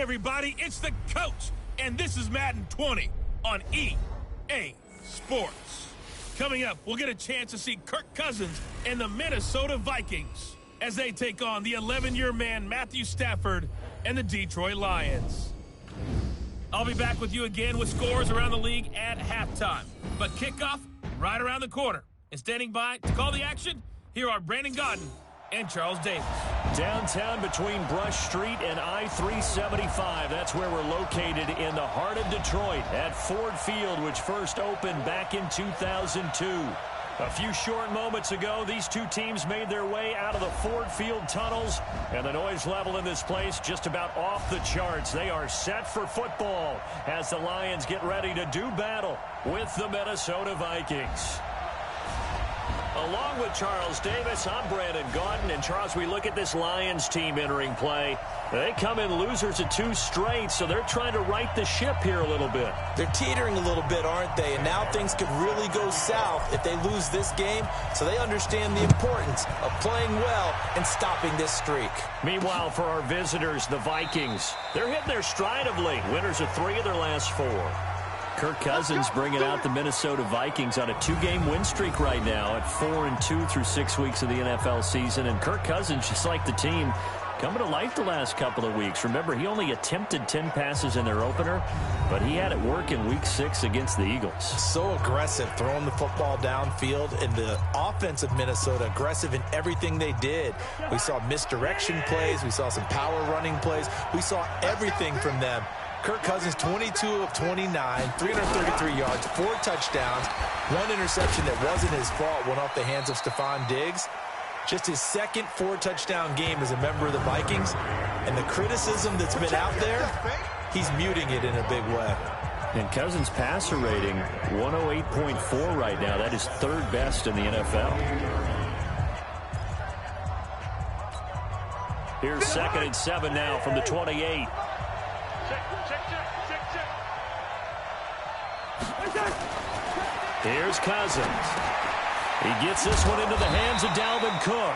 everybody, it's the coach, and this is Madden 20 on EA Sports. Coming up, we'll get a chance to see Kirk Cousins and the Minnesota Vikings as they take on the 11-year man Matthew Stafford and the Detroit Lions. I'll be back with you again with scores around the league at halftime. But kickoff right around the corner. And standing by to call the action, here are Brandon Godden and Charles Davis. Downtown between Brush Street and I-375. That's where we're located in the heart of Detroit at Ford Field, which first opened back in 2002. A few short moments ago, these two teams made their way out of the Ford Field tunnels, and the noise level in this place just about off the charts. They are set for football as the Lions get ready to do battle with the Minnesota Vikings. Along with Charles Davis, I'm Brandon Gaudin. And Charles, we look at this Lions team entering play. They come in losers of 2 straight, so they're trying to right the ship here a little bit. They're teetering a little bit, aren't they? And now things could really go south if they lose this game, so they understand the importance of playing well and stopping this streak. Meanwhile, for our visitors, the Vikings, they're hitting their stride of late. Winners of 3 of their last 4. Kirk Cousins bringing out the Minnesota Vikings on a 2-game win streak right now at 4-2 through 6 weeks of the NFL season. And Kirk Cousins, just like the team, coming to life the last couple of weeks. Remember, he only attempted 10 passes in their opener, but he had it work in Week 6 against the Eagles. So aggressive, throwing the football downfield, and the offense of Minnesota aggressive in everything they did. We saw misdirection plays. We saw some power running plays. We saw everything from them. Kirk Cousins, 22 of 29, 333 yards, 4 touchdowns, 1 interception that wasn't his fault, went off the hands of Stephon Diggs. Just his second 4-touchdown game as a member of the Vikings, and the criticism that's been out there, he's muting it in a big way. And Cousins' passer rating, 108.4 right now. That is 3rd best in the NFL. Here's 2nd and 7 now from the 28. Here's Cousins. He gets this one into the hands of Dalvin Cook.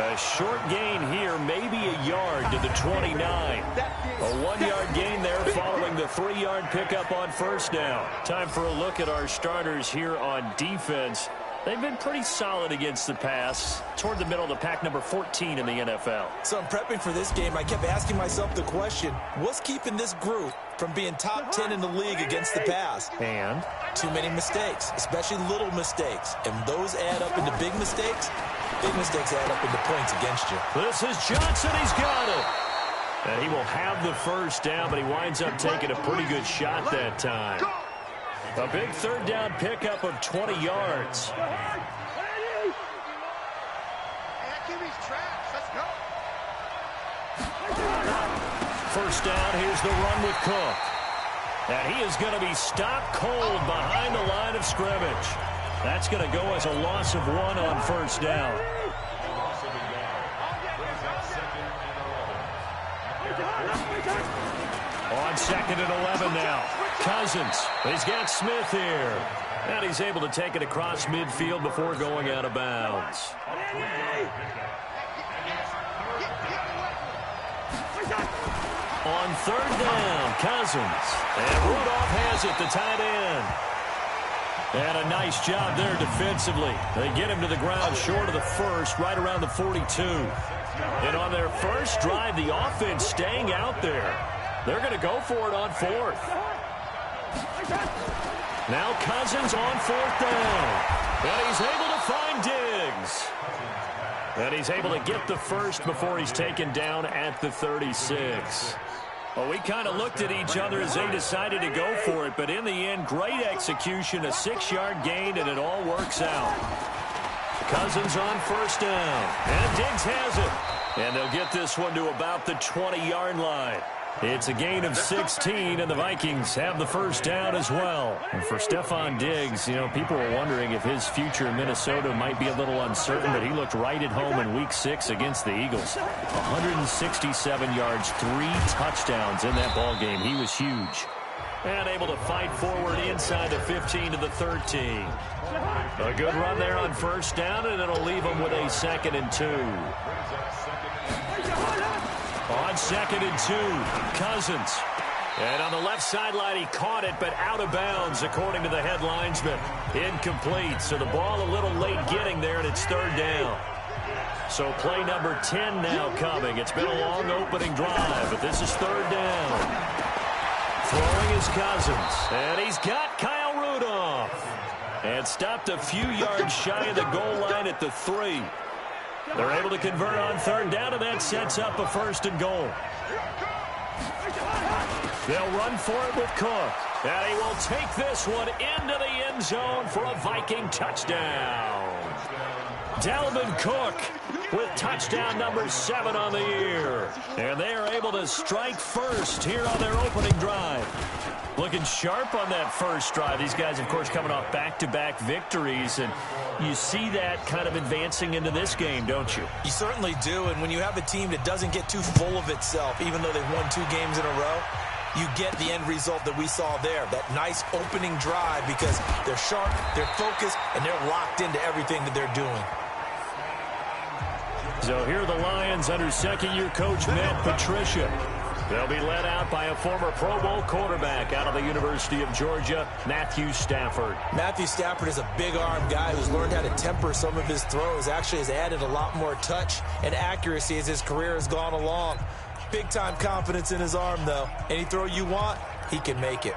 A short gain here, maybe a yard to the 29. A 1-yard gain there following the 3-yard pickup on first down. Time for a look at our starters here on defense. They've been pretty solid against the pass, toward the middle of the pack, number 14 in the NFL. So I'm prepping for this game. I kept asking myself the question, what's keeping this group from being top 10 in the league against the pass? And? Too many mistakes, especially little mistakes. And those add up into big mistakes. Big mistakes add up into points against you. This is Johnson. He's got it. And he will have the first down, but he winds up taking a pretty good shot that time. A big 3rd down pickup of 20 yards. First down, here's the run with Cook. And he is going to be stopped cold behind the line of scrimmage. That's going to go as a loss of 1 on first down. On 2nd and 11 now. Cousins, he's got Smith here. And he's able to take it across midfield before going out of bounds. On 3rd down, Cousins. And Rudolph has it, the tight end. And a nice job there defensively. They get him to the ground short of the first, right around the 42. And on their first drive, the offense staying out there. They're going to go for it on 4th. Now Cousins on 4th down. And he's able to find Diggs. And he's able to get the first before he's taken down at the 36. Well, we kind of looked at each other as they decided to go for it, but in the end, great execution, a 6-yard gain, and it all works out. Cousins on first down, and Diggs has it. And they'll get this one to about the 20-yard line. It's a gain of 16, and the Vikings have the first down as well. And for Stephon Diggs, you know, people were wondering if his future in Minnesota might be a little uncertain, but he looked right at home in Week 6 against the Eagles. 167 yards, 3 touchdowns in that ball game. He was huge. And able to fight forward inside the 15 to the 13. A good run there on first down, and it'll leave them with a 2nd and 2. On 2nd and 2. Cousins. And on the left sideline, he caught it, but out of bounds, according to the head linesman. Incomplete. So the ball a little late getting there, and it's 3rd down. So play number 10 now coming. It's been a long opening drive, but this is 3rd down. Throwing is Cousins, and he's got Kyle Rudolph. And stopped a few yards shy of the goal line at the 3. They're able to convert on 3rd down, and that sets up a 1st and goal. They'll run for it with Cook. And he will take this one into the end zone for a Viking touchdown. Dalvin Cook with touchdown number 7 on the year. And they are able to strike first here on their opening drive. Looking sharp on that first drive. These guys, of course, coming off back-to-back victories. And you see that kind of advancing into this game, don't you? You certainly do. And when you have a team that doesn't get too full of itself, even though they've won 2 games in a row, you get the end result that we saw there, that nice opening drive, because they're sharp, they're focused, and they're locked into everything that they're doing. So here are the Lions under second-year coach Matt Patricia. They'll be led out by a former Pro Bowl quarterback out of the University of Georgia, Matthew Stafford. Matthew Stafford is a big-arm guy who's learned how to temper some of his throws, actually has added a lot more touch and accuracy as his career has gone along. Big-time confidence in his arm, though. Any throw you want, he can make it.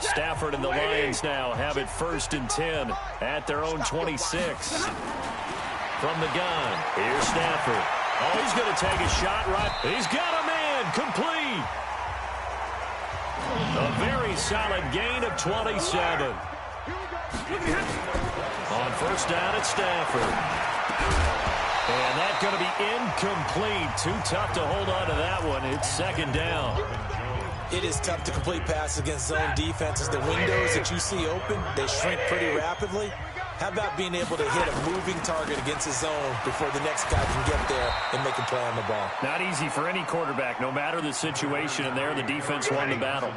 Stafford and the Lions now have it 1st and 10 at their own 26. From the gun, here's Stafford. Oh, he's going to take a shot right. He's got a man, complete. A very solid gain of 27. On 1st down, it's Stafford. And that's going to be incomplete. Too tough to hold on to that one. It's 2nd down. It is tough to complete passes against zone defenses. The windows that you see open, they shrink pretty rapidly. How about being able to hit a moving target against a zone before the next guy can get there and make a play on the ball? Not easy for any quarterback, no matter the situation, and there the defense won the battle.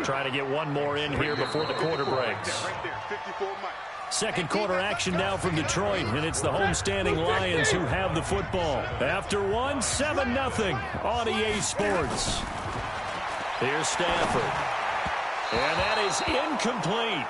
Trying to get one more in here before the quarter breaks. Second quarter action now from Detroit, and it's the homestanding Lions who have the football. After 1, 7-0 on EA Sports. Here's Stafford. And that is incomplete.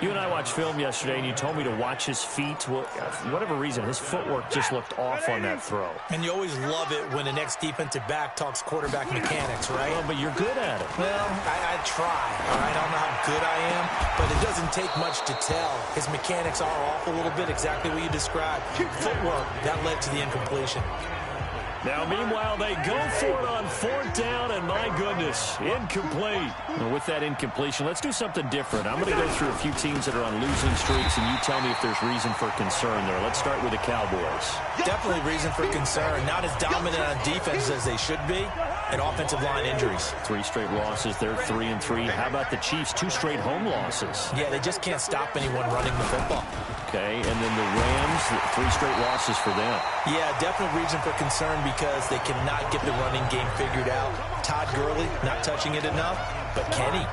You and I watched film yesterday, and you told me to watch his feet. Well, for whatever reason, his footwork just looked off on that throw. And you always love it when the next defensive back talks quarterback mechanics, right? Well, but you're good at it. Well, I try, all right? I don't know how good I am, but it doesn't take much to tell. His mechanics are off a little bit, exactly what you described. Footwork, that led to the incompletion. Now, meanwhile, they go for it on 4th down, and my goodness, incomplete. Well, with that incompletion, let's do something different. I'm going to go through a few teams that are on losing streaks, and you tell me if there's reason for concern there. Let's start with the Cowboys. Definitely reason for concern. Not as dominant on defense as they should be, and offensive line injuries. 3 straight losses. They're 3-3. How about the Chiefs? 2 straight home losses. Yeah, they just can't stop anyone running the football. Okay, and then the Rams, 3 straight losses for them. Yeah, definite reason for concern because they cannot get the running game figured out. Todd Gurley not touching it enough, but Kenny.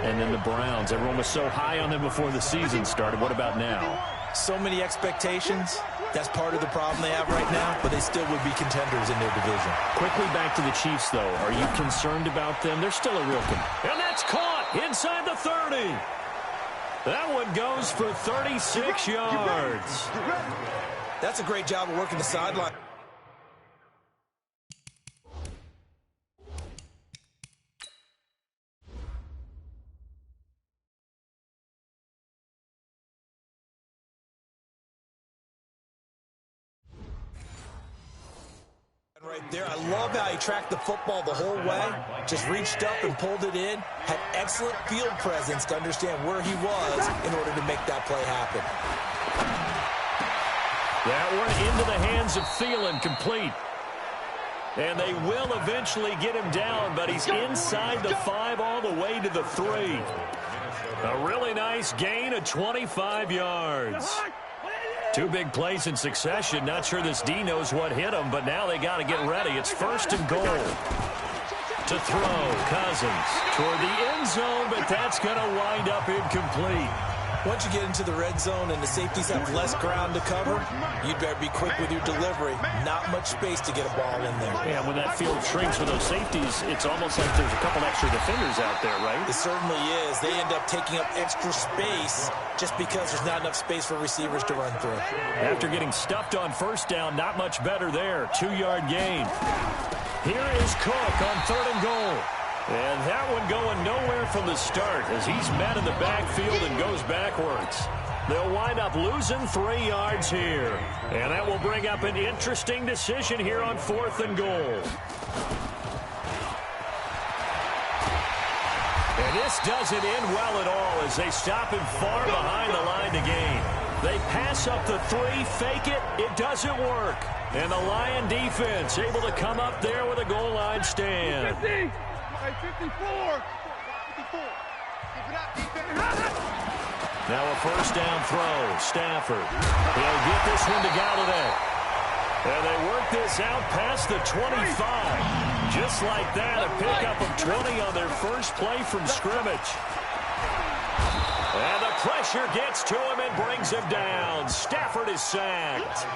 And then the Browns. Everyone was so high on them before the season started. What about now? So many expectations. That's part of the problem they have right now, but they still would be contenders in their division. Quickly back to the Chiefs, though. Are you concerned about them? They're still a real And that's caught inside the 30. That one goes for 36 yards. That's a great job of working the sideline. Right there. I love how he tracked the football the whole way. Just reached up and pulled it in. Had excellent field presence to understand where he was in order to make that play happen. That one into the hands of Thielen, complete. And they will eventually get him down, but he's inside the 5 all the way to the 3. A really nice gain of 25 yards. 2 big plays in succession. Not sure this D knows what hit him, but now they got to get ready. It's 1st and goal. To throw, Cousins toward the end zone, but that's going to wind up incomplete. Once you get into the red zone and the safeties have less ground to cover, you'd better be quick with your delivery. Not much space to get a ball in there. Yeah, when that field shrinks with those safeties, it's almost like there's a couple extra defenders out there, right? It certainly is. They end up taking up extra space just because there's not enough space for receivers to run through. After getting stuffed on first down, not much better there. 2-yard gain. Here is Cook on 3rd and goal. And that one going nowhere from the start as he's met in the backfield and goes backwards. They'll wind up losing 3 yards here. And that will bring up an interesting decision here on 4th and goal. And this doesn't end well at all as they stop him far behind the line to gain. They pass up the 3, fake it, it doesn't work. And the Lion defense able to come up there with a goal line stand. 54. Now a first down throw. Stafford. He'll get this one to Galladay. And they work this out past the 25. Just like that, a pickup of 20 on their first play from scrimmage. And the pressure gets to him and brings him down. Stafford is sacked.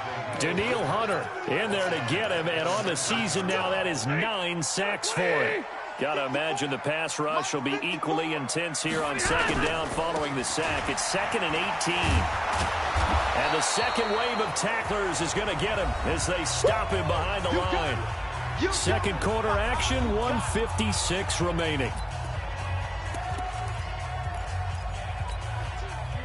Daniil Hunter in there to get him, and on the season now, that is 9 sacks for him. Got to imagine the pass rush will be equally intense here on 2nd down following the sack. It's 2nd and 18. And the second wave of tacklers is going to get him as they stop him behind the line. Second quarter action, 1:56 remaining.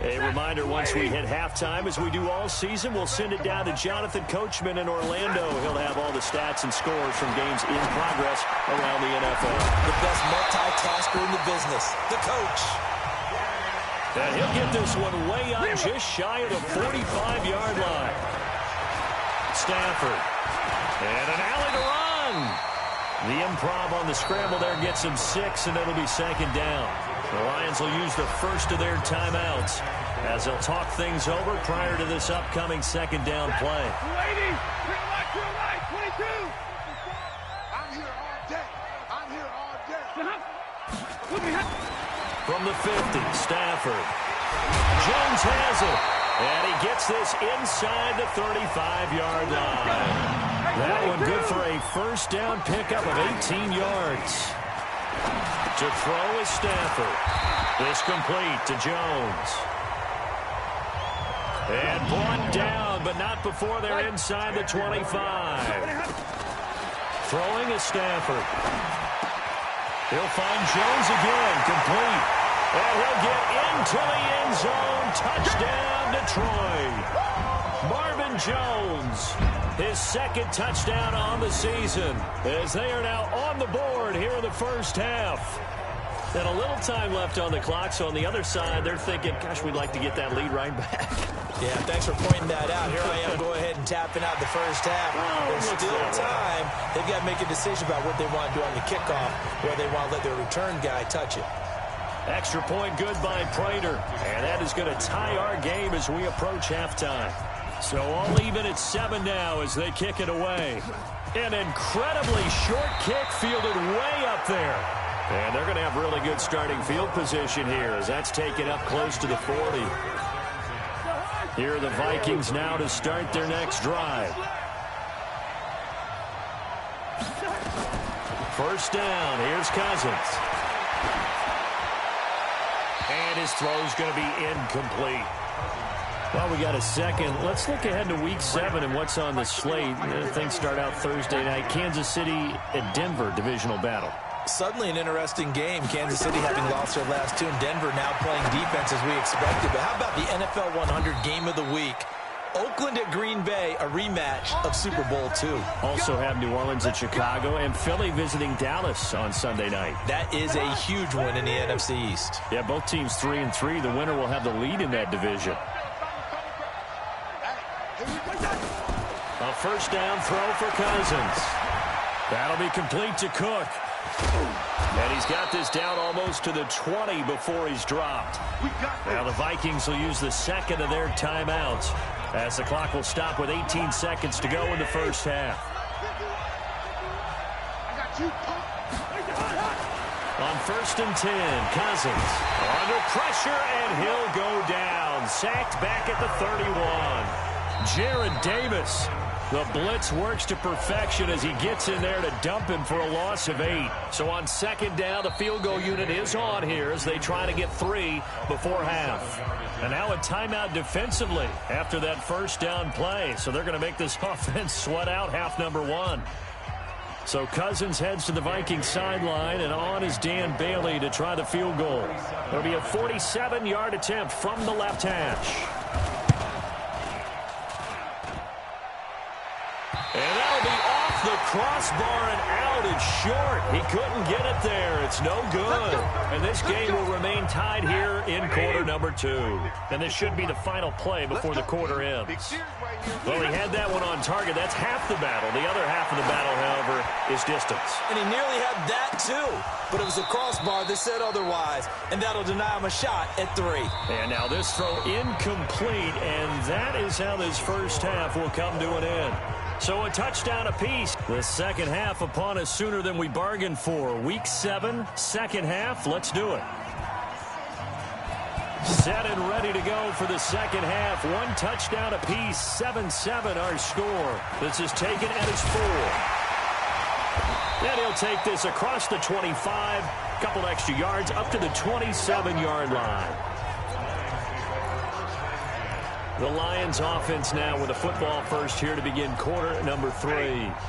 A reminder, once we hit halftime, as we do all season, we'll send it down to Jonathan Coachman in Orlando. He'll have all the stats and scores from games in progress around the NFL. The best multitasker in the business, the coach. And he'll get this one way up just shy of the 45-yard line. Stafford. And an alley to run. The improv on the scramble there gets him 6, and it'll be 2nd down. The Lions will use the first of their timeouts as they'll talk things over prior to this upcoming 2nd down play. 280. 22. I'm here all day. From the 50, Stafford. Jones has it. And he gets this inside the 35-yard line. That one good for a first down pickup of 18 yards. To throw is Stafford. This complete to Jones. And brought down, but not before they're inside the 25. Throwing is Stafford. He'll find Jones again, complete. And he'll get into the end zone. Touchdown, Detroit. Marvin Jones, his 2nd touchdown on the season, as they are now on the board here in the first half. And a little time left on the clock, so on the other side, they're thinking, gosh, we'd like to get that lead right back. Yeah, thanks for pointing that out. Here I am, go ahead and tapping out the first half. There's still time. They've got to make a decision about what they want to do on the kickoff, where they want to let their return guy touch it. Extra point good by Prater, and that is going to tie our game as we approach halftime. So all even at 7 now as they kick it away. An incredibly short kick fielded way up there. And they're going to have really good starting field position here as that's taken up close to the 40. Here are the Vikings now to start their next drive. First down, here's Cousins. And his throw's going to be incomplete. Well, we got a second. Let's look ahead to Week 7 and what's on the slate. Things start out Thursday night. Kansas City at Denver, divisional battle. Suddenly an interesting game. Kansas City having lost their last 2, and Denver now playing defense as we expected. But how about the NFL 100 game of the week? Oakland at Green Bay, a rematch of Super Bowl II. Also have New Orleans at Chicago and Philly visiting Dallas on Sunday night. That is a huge win in the NFC East. Yeah, both teams 3-3. The winner will have the lead in that division. A first down throw for Cousins. That'll be complete to Cook. And he's got this down almost to the 20 before he's dropped. Now the Vikings will use the second of their timeouts as the clock will stop with 18 seconds to go in the first half. On 1st and 10, Cousins under pressure, and he'll go down. Sacked back at the 31. Jared Davis. The blitz works to perfection as he gets in there to dump him for a loss of 8. So on 2nd down, the field goal unit is on here as they try to get 3 before half. And now a timeout defensively after that 1st down play. So they're going to make this offense sweat out half number 1. So Cousins heads to the Vikings sideline, and on is Dan Bailey to try the field goal. It'll be a 47-yard attempt from the left hash. And that'll be off the crossbar and out. It's short. He couldn't get it there. It's no good. And this game will remain tied here in quarter number 2. And this should be the final play before the quarter ends. Well, he had that one on target. That's half the battle. The other half of the battle, however, is distance. And he nearly had that, too. But it was a crossbar that said otherwise. And that'll deny him a shot at 3. And now this throw incomplete. And that is how this first half will come to an end. So a touchdown apiece. The second half upon us sooner than we bargained for. Week 7, second half. Let's do it. Set and ready to go for the second half. 1 touchdown apiece. 7-7 our score. This is taken at his 4. Then he'll take this across the 25. Couple extra yards up to the 27-yard line. The Lions offense now with a football first here to begin quarter number 3.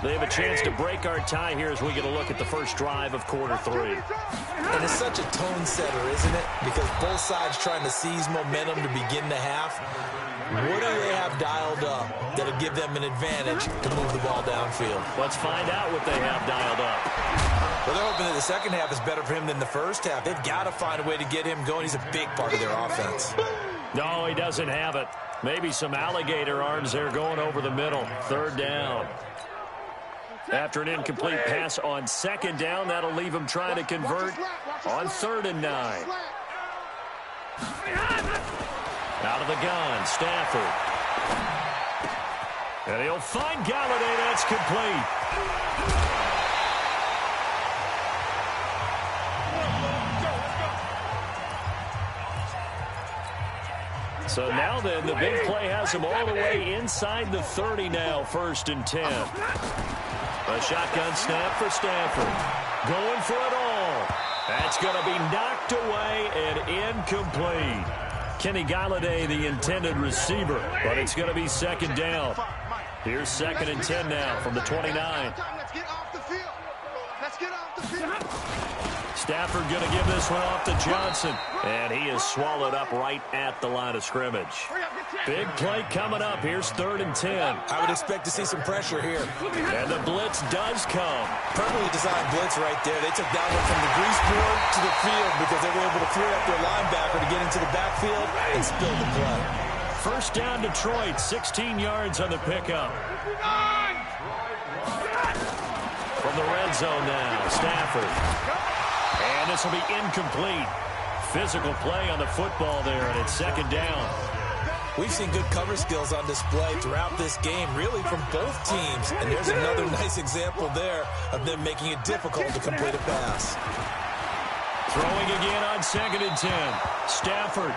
They have a chance to break our tie here as we get a look at the first drive of quarter 3. And it's such a tone setter, isn't it? Because both sides trying to seize momentum to begin the half. What do they have dialed up that'll give them an advantage to move the ball downfield? Let's find out what they have dialed up. Well, they're hoping that the second half is better for him than the first half. They've got to find a way to get him going. He's a big part of their offense. No, he doesn't have it. Maybe some alligator arms there going over the middle. 3rd down. After an incomplete pass on 2nd down, that'll leave him trying to convert on 3rd and 9. Out of the gun, Stafford. And he'll find Galladay. That's complete. So now then, the big play has him all the way inside the 30 now, 1st and 10. A shotgun snap for Stafford. Going for it all. That's going to be knocked away and incomplete. Kenny Galladay, the intended receiver, but it's going to be 2nd down. Here's 2nd and 10 now from the 29. Let's get off the field. Let's get off the field. Stafford going to give this one off to Johnson. And he is swallowed up right at the line of scrimmage. Big play coming up. Here's 3rd and 10. I would expect to see some pressure here. And the blitz does come. Perfectly designed blitz right there. They took that one from the grease board to the field because they were able to clear up their linebacker to get into the backfield and spill the play. 1st down Detroit, 16 yards on the pickup. From the red zone now, Stafford. And this will be incomplete. Physical play on the football there, and it's 2nd down. We've seen good cover skills on display throughout this game, really from both teams. And there's another nice example there of them making it difficult to complete a pass. Throwing again on 2nd and 10. Stafford.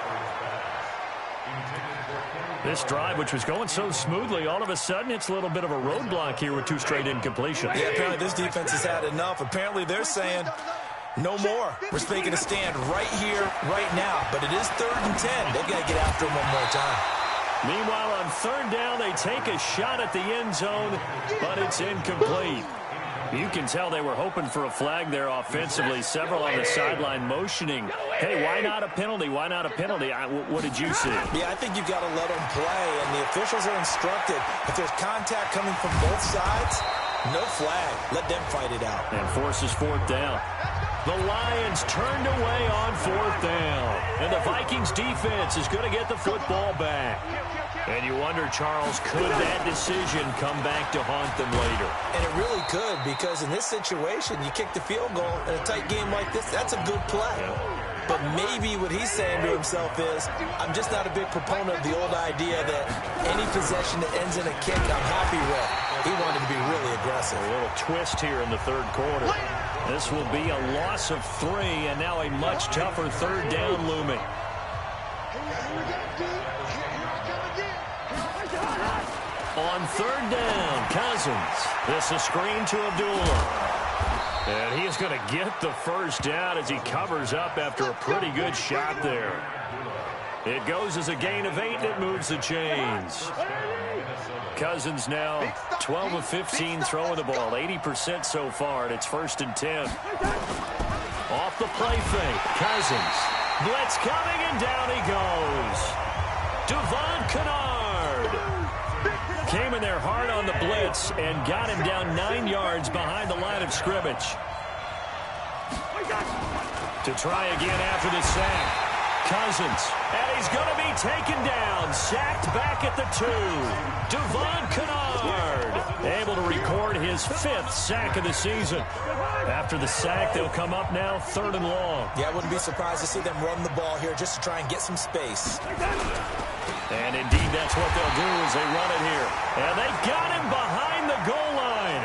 This drive, which was going so smoothly, all of a sudden it's a little bit of a roadblock here with 2 straight incompletions. Yeah, apparently this defense has had enough. Apparently they're saying no more. We're making a stand right here, right now. But it is 3rd and 10. They've got to get after him one more time. Meanwhile, on 3rd down, they take a shot at the end zone, but it's incomplete. You can tell they were hoping for a flag there offensively. Several on the sideline motioning. Hey, why not a penalty? Why not a penalty? What did you see? Yeah, I think you've got to let them play, and the officials are instructed. If there's contact coming from both sides, no flag. Let them fight it out. And forces 4th down. The Lions turned away on 4th down. And the Vikings defense is going to get the football back. And you wonder, Charles, could that decision come back to haunt them later? And it really could, because in this situation, you kick the field goal in a tight game like this, that's a good play. Yeah. But maybe what he's saying to himself is, I'm just not a big proponent of the old idea that any possession that ends in a kick I'm happy with. He wanted to be really aggressive. A little twist here in the 3rd quarter. This will be a loss of 3, and now a much tougher third down looming. On third down, Cousins. This is screen to Abdullah. And he is going to get the first down as he covers up after a pretty good shot there. It goes as a gain of 8, and it moves the chains. Cousins now 12 of 15 throwing the ball, 80% so far, and it's 1st and 10. Off the play fake, Cousins. Blitz coming, and down he goes. Devon Kennard came in there hard on the blitz and got him down 9 yards behind the line of scrimmage. To try again after the sack. Cousins, and he's going to be taken down, sacked back at the 2. Devon Kennard, able to record his 5th sack of the season. After the sack, they'll come up now 3rd and long. Yeah, I wouldn't be surprised to see them run the ball here just to try and get some space. And indeed, that's what they'll do as they run it here. And they got him behind the goal line.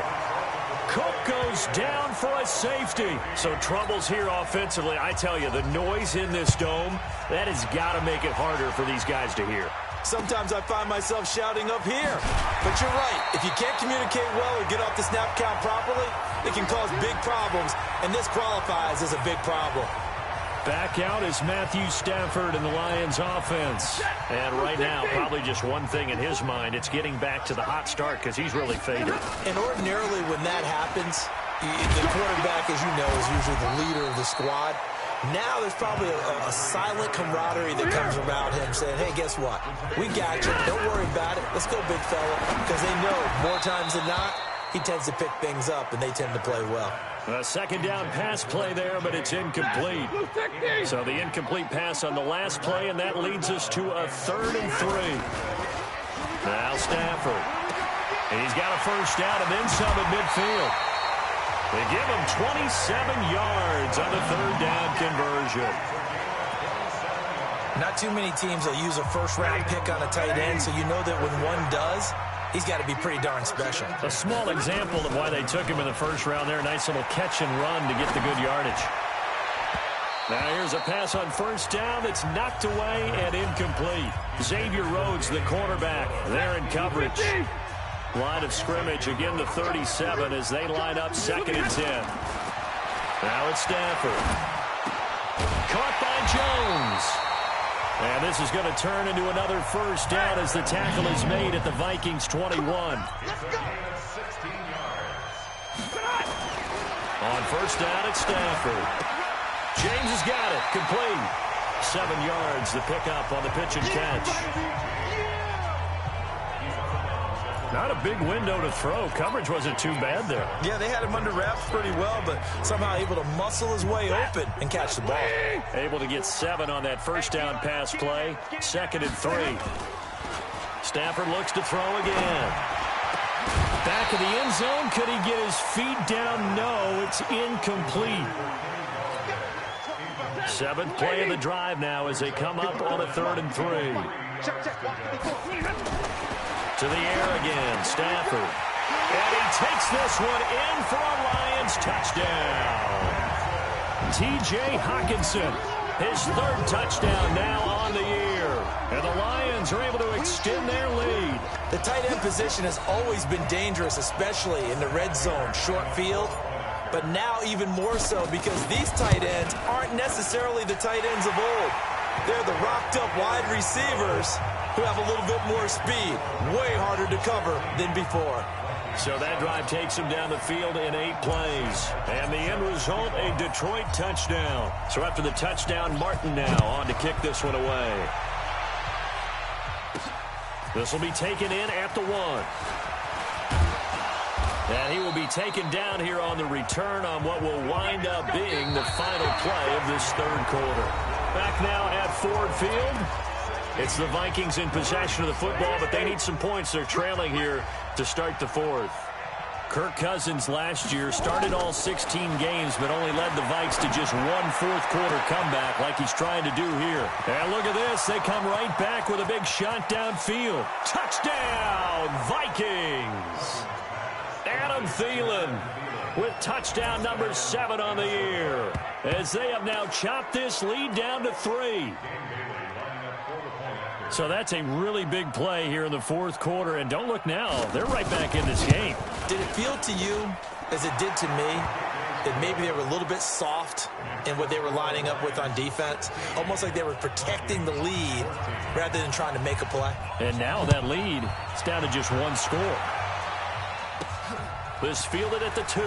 Cook goes down for a safety. So troubles here offensively. I tell you, the noise in this dome, that has got to make it harder for these guys to hear. Sometimes I find myself shouting up here. But you're right. If you can't communicate well or get off the snap count properly, it can cause big problems. And this qualifies as a big problem. Back out is Matthew Stafford in the Lions offense. And right now, probably just one thing in his mind. It's getting back to the hot start because he's really faded. And ordinarily when that happens, the quarterback, as you know, is usually the leader of the squad. Now there's probably a silent camaraderie that comes around him saying, hey, guess what? We got you. Don't worry about it. Let's go, big fella. Because they know more times than not, he tends to pick things up, and they tend to play well. A 2nd down pass play there, but it's incomplete. So the incomplete pass on the last play, and that leads us to a 3rd and 3. Now Stafford. He's got a first down and then some at midfield. They give him 27 yards on the 3rd down conversion. Not too many teams will use a first-round pick on a tight end, so you know that when one does, he's got to be pretty darn special. A small example of why they took him in the 1st round there. Nice little catch and run to get the good yardage. Now here's a pass on 1st down that's knocked away and incomplete. Xavier Rhodes, the cornerback, there in coverage. Line of scrimmage, again the 37 as they line up 2nd and 10. Now it's Stafford. Caught by Jones. And this is going to turn into another 1st down as the tackle is made at the Vikings 21. On 1st down, it's Stafford. James has got it. Complete. 7 yards, the pickup on the pitch and catch. Not a big window to throw. Coverage wasn't too bad there. Yeah, they had him under wraps pretty well, but somehow able to muscle his way open and catch the ball. Able to get 7 on that 1st down pass play. 2nd and 3. Stafford looks to throw again. Back of the end zone. Could he get his feet down? No, it's incomplete. 7th play of the drive now as they come up on a 3rd and 3. To the air again, Stafford. And he takes this one in for a Lions touchdown. T.J. Hockenson, his 3rd touchdown now on the year. And the Lions are able to extend their lead. The tight end position has always been dangerous, especially in the red zone, short field. But now even more so because these tight ends aren't necessarily the tight ends of old. They're the rocked-up wide receivers who have a little bit more speed. Way harder to cover than before. So that drive takes him down the field in 8 plays. And the end result, a Detroit touchdown. So after the touchdown, Martin now on to kick this one away. This will be taken in at the 1. And he will be taken down here on the return on what will wind up being the final play of this 3rd quarter. Back now at Ford Field. It's the Vikings in possession of the football, but they need some points. They're trailing here to start the 4th. Kirk Cousins last year started all 16 games, but only led the Vikes to just one 4th quarter comeback like he's trying to do here. And look at this. They come right back with a big shot downfield. Touchdown, Vikings! Adam Thielen with touchdown number 7 on the year, as they have now chopped this lead down to 3. So that's a really big play here in the fourth quarter, and don't look now, they're right back in this game. Did it feel to you, as it did to me, that maybe they were a little bit soft in what they were lining up with on defense? Almost like they were protecting the lead rather than trying to make a play. And now that lead is down to just 1 score. This fielded at the 2.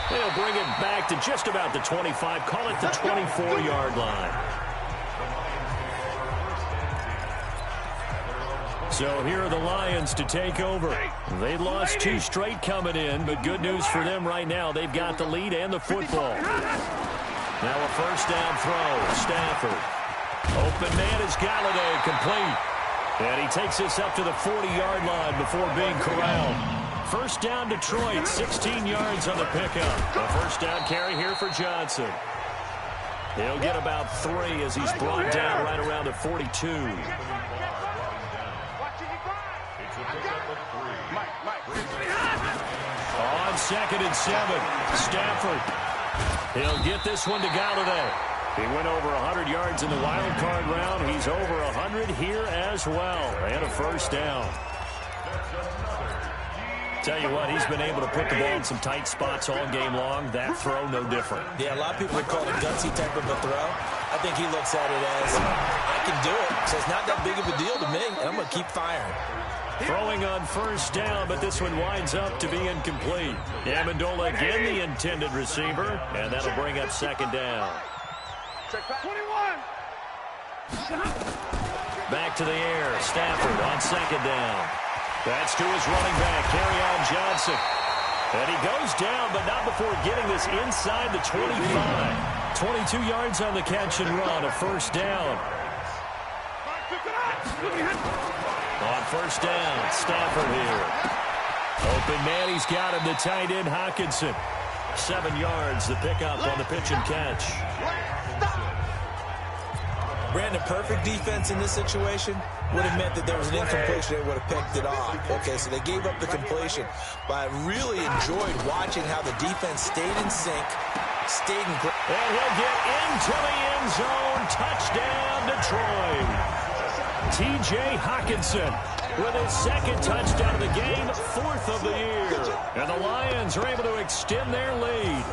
They'll bring it back to just about the 25, call it the 24-yard line. So here are the Lions to take over. They lost 2 straight coming in, but good news for them right now. They've got the lead and the football. Now a first down throw. Stafford. Open man is Galladay, complete. And he takes this up to the 40-yard line before being corralled. First down Detroit, 16 yards on the pickup. A first down carry here for Johnson. He'll get about 3 as he's brought down right around the 42. On 2nd and 7, Stafford. He'll get this one to Galladay. He went over 100 yards in the wild card round. He's over 100 here as well. And a first down. Tell you what, he's been able to put the ball in some tight spots all game long. That throw, no different. Yeah, a lot of people would call it a gutsy type of a throw. I think he looks at it as, I can do it, so it's not that big of a deal to me, and I'm going to keep firing. Throwing on first down, but this one winds up to be incomplete. Amendola again the intended receiver, and that'll bring up 2nd down. 21. Back to the air. Stafford on 2nd down. That's to his running back, Kerryon Johnson. And he goes down, but not before getting this inside the 25. 22 yards on the catch and run, a first down. On first down, Stafford here. Open man, he's got him, the tight end, Hockenson. 7 yards, the pickup on the pitch and catch. Brandon, perfect defense in this situation would have meant that there was an incompletion. They would have picked it off. Okay, so they gave up the completion. But I really enjoyed watching how the defense stayed in sync, stayed in... And he'll get into the end zone. Touchdown, Detroit. T.J. Hockenson with his 2nd touchdown of the game, 4th of the year. And the Lions are able to extend their lead.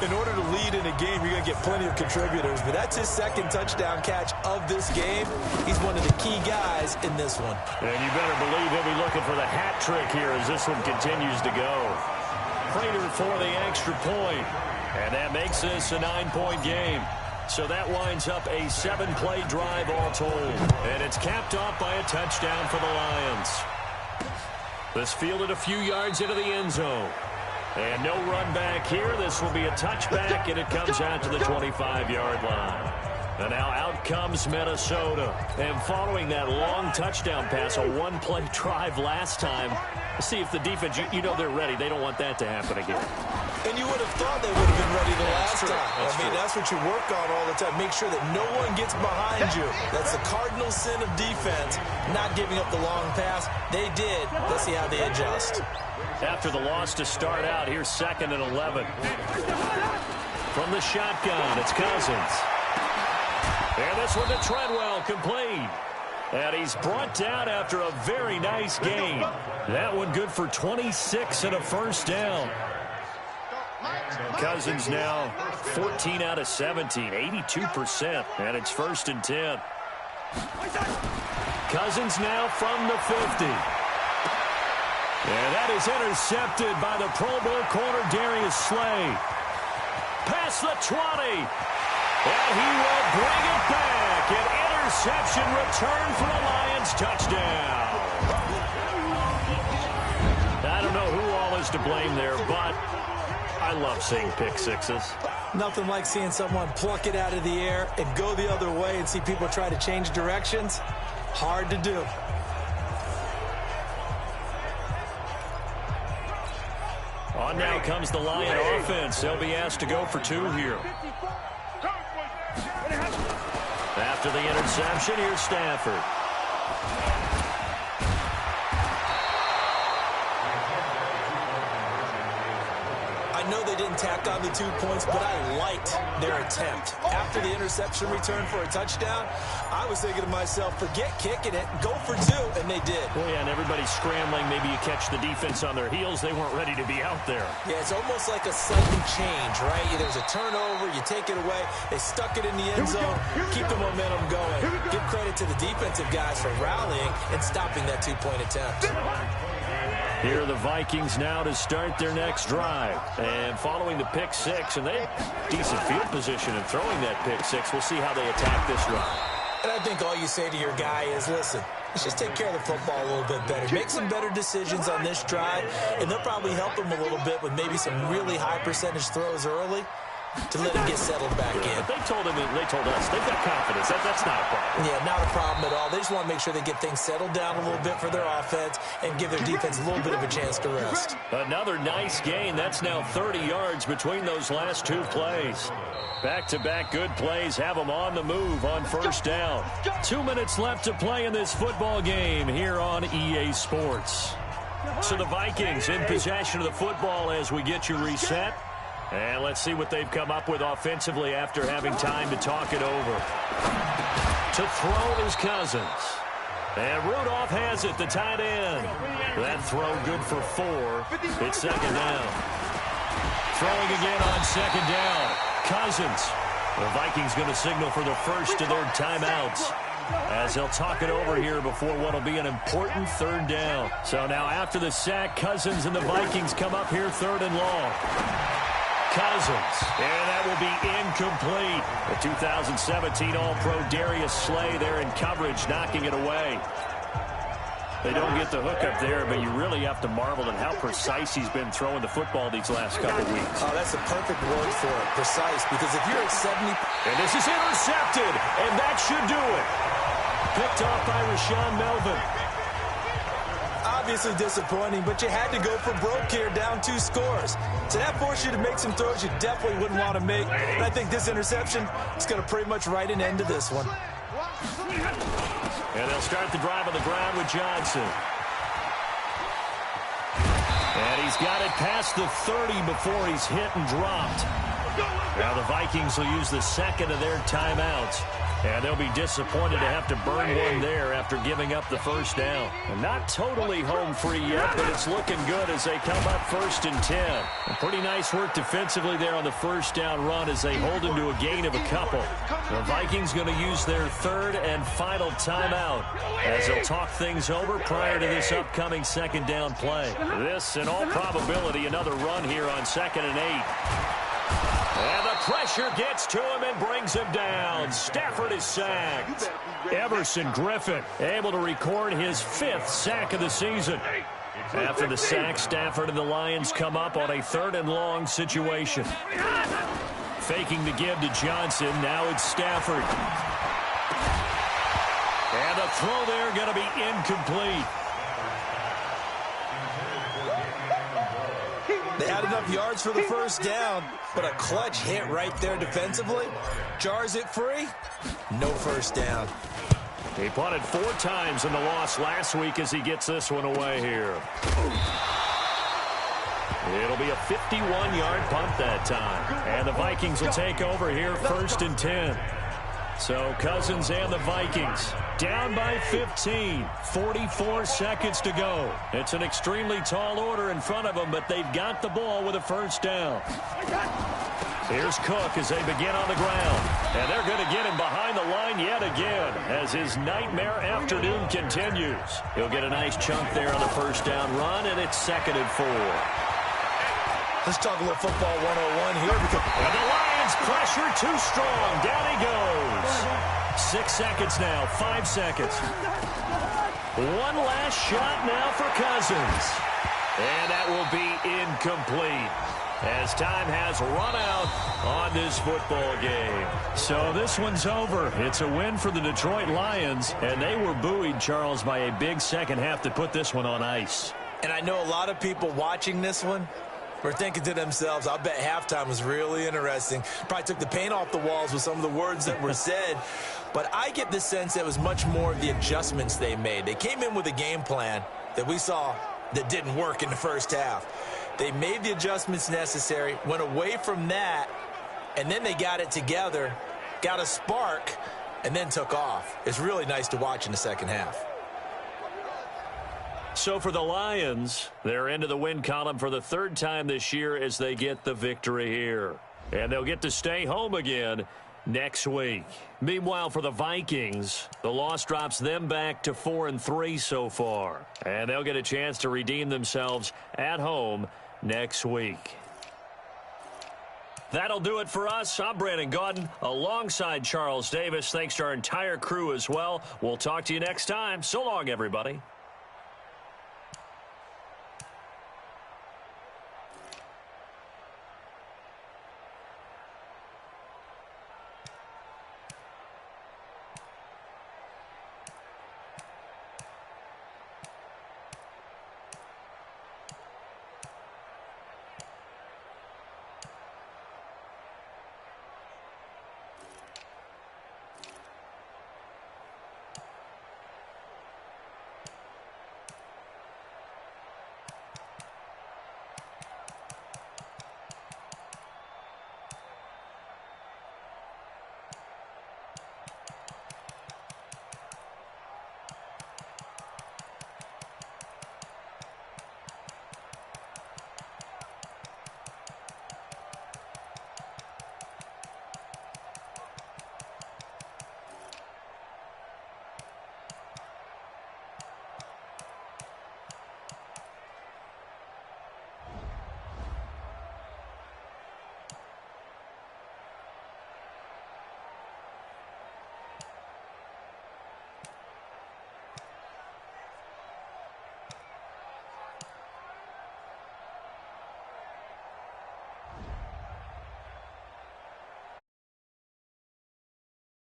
In order to lead in a game, you're going to get plenty of contributors, but that's his 2nd touchdown catch of this game. He's one of the key guys in this one. And you better believe he'll be looking for the hat trick here as this one continues to go. Prater for the extra point, and that makes this a 9-point game. So that winds up a 7-play drive all told, and it's capped off by a touchdown for the Lions. This fielded a few yards into the end zone. And no run back here. This will be a touchback, and it comes out to the 25-yard line. And now out comes Minnesota. And following that long touchdown pass, a 1-play drive last time, see if the defense, you know they're ready. They don't want that to happen again. And you would have thought they would have been ready the last time. That's what you work on all the time. Make sure that no one gets behind you. That's the cardinal sin of defense, not giving up the long pass. They did. Let's see how they adjust. After the loss to start out, here's 2nd and 11. From the shotgun, it's Cousins. And this one to Treadwell, complete. And he's brought down after a very nice gain. That one good for 26 and a first down. Cousins now 14 out of 17, 82%. And it's 1st and 10. Cousins now from the 50. And that is intercepted by the Pro Bowl corner, Darius Slay. Past the 20. And he will bring it back. An interception return for a Lions touchdown. I don't know who all is to blame there, but I love seeing pick sixes. Nothing like seeing someone pluck it out of the air and go the other way and see people try to change directions. Hard to do. On now comes the Lion offense. They'll be asked to go for 2 here. After the interception, here's Stafford. tack on the 2 points, but I liked their attempt. After the interception return for a touchdown, I was thinking to myself, forget kicking it, go for 2, and they did. Well, yeah, and everybody's scrambling. Maybe you catch the defense on their heels. They weren't ready to be out there. Yeah, it's almost like a sudden change, right? There's a turnover, you take it away, they stuck it in the end zone, keep the momentum going. Give credit to the defensive guys for rallying and stopping that 2-point attempt. Here are the Vikings now to start their next drive. And following the pick 6, and they have decent field position in throwing that pick 6. We'll see how they attack this run. And I think all you say to your guy is, listen, let's just take care of the football a little bit better. Make some better decisions on this drive, and they'll probably help him a little bit with maybe some really high percentage throws early to let him get settled back in. But they told us, they've got confidence. That's not a problem. Yeah, not a problem at all. They just want to make sure they get things settled down a little bit for their offense and give their defense a little bit of a chance to rest. Another nice gain. That's now 30 yards between those last 2 plays. Back-to-back good plays have them on the move on first down. 2 minutes left to play in this football game here on EA Sports. So the Vikings in possession of the football as we get you reset. And let's see what they've come up with offensively after having time to talk it over. To throw is Cousins. And Rudolph has it, the tight end. That throw good for 4. It's second down. Throwing again on second down. Cousins. The Vikings going to signal for the first of their timeouts as they'll talk it over here before what will be an important third down. So now after the sack, Cousins and the Vikings come up here third and long. Cousins, and that will be incomplete. The 2017 All-Pro Darius Slay there in coverage, knocking it away. They don't get the hook up there, but you really have to marvel at how precise he's been throwing the football these last couple weeks. Oh, that's the perfect word for it, precise, because if you're at 70... And this is intercepted, and that should do it. Picked off by Rashawn Melvin. Obviously disappointing, but you had to go for broke here, down 2 scores. So that forced you to make some throws you definitely wouldn't want to make. And I think this interception is going to pretty much write an end to this one. And they'll start the drive on the ground with Johnson. And he's got it past the 30 before he's hit and dropped. Now the Vikings will use the second of their timeouts. And they'll be disappointed to have to burn one there after giving up the first down. And not totally home free yet, but it's looking good as they come up first and 10. And pretty nice work defensively there on the first down run as they hold him to a gain of a couple. The Vikings going to use their third and final timeout as they'll talk things over prior to this upcoming second down play. This, in all probability, another run here on 2nd and 8. And the pressure gets to him and brings him down. Stafford is sacked. Everson Griffin able to record his 5th sack of the season. After the sack, Stafford and the Lions come up on a 3rd and long situation. Faking the give to Johnson. Now it's Stafford. And the throw there going to be incomplete. They had enough yards for the first down, but a clutch hit right there defensively. Jars it free. No first down. He punted 4 times in the loss last week as he gets this one away here. It'll be a 51-yard punt that time. And the Vikings will take over here 1st and 10. So Cousins and the Vikings down by 15. 44 seconds to go. It's an extremely tall order in front of them, but they've got the ball with a first down. Here's Cook as they begin on the ground. And they're going to get him behind the line yet again as his nightmare afternoon continues. He'll get a nice chunk there on the first down run, and it's 2nd and 4. Let's talk a little football 101 here. And the Lions pressure too strong. Down he goes. 6 seconds now. 5 seconds. One last shot now for Cousins. And that will be incomplete as time has run out on this football game. So this one's over. It's a win for the Detroit Lions, and they were buoyed, Charles, by a big second half to put this one on ice. And I know a lot of people watching this one were thinking to themselves, I bet halftime was really interesting. Probably took the paint off the walls with some of the words that were said. But I get the sense that it was much more of the adjustments they made. They came in with a game plan that we saw that didn't work in the first half. They made the adjustments necessary, went away from that, and then they got it together, got a spark, and then took off. It's really nice to watch in the second half. So for the Lions, they're into the win column for the third time this year as they get the victory here. And they'll get to stay home again next week. Meanwhile, for the Vikings, the loss drops them back to 4-3 so far. And they'll get a chance to redeem themselves at home next week. That'll do it for us. I'm Brandon Gaudin alongside Charles Davis. Thanks to our entire crew as well. We'll talk to you next time. So long, everybody.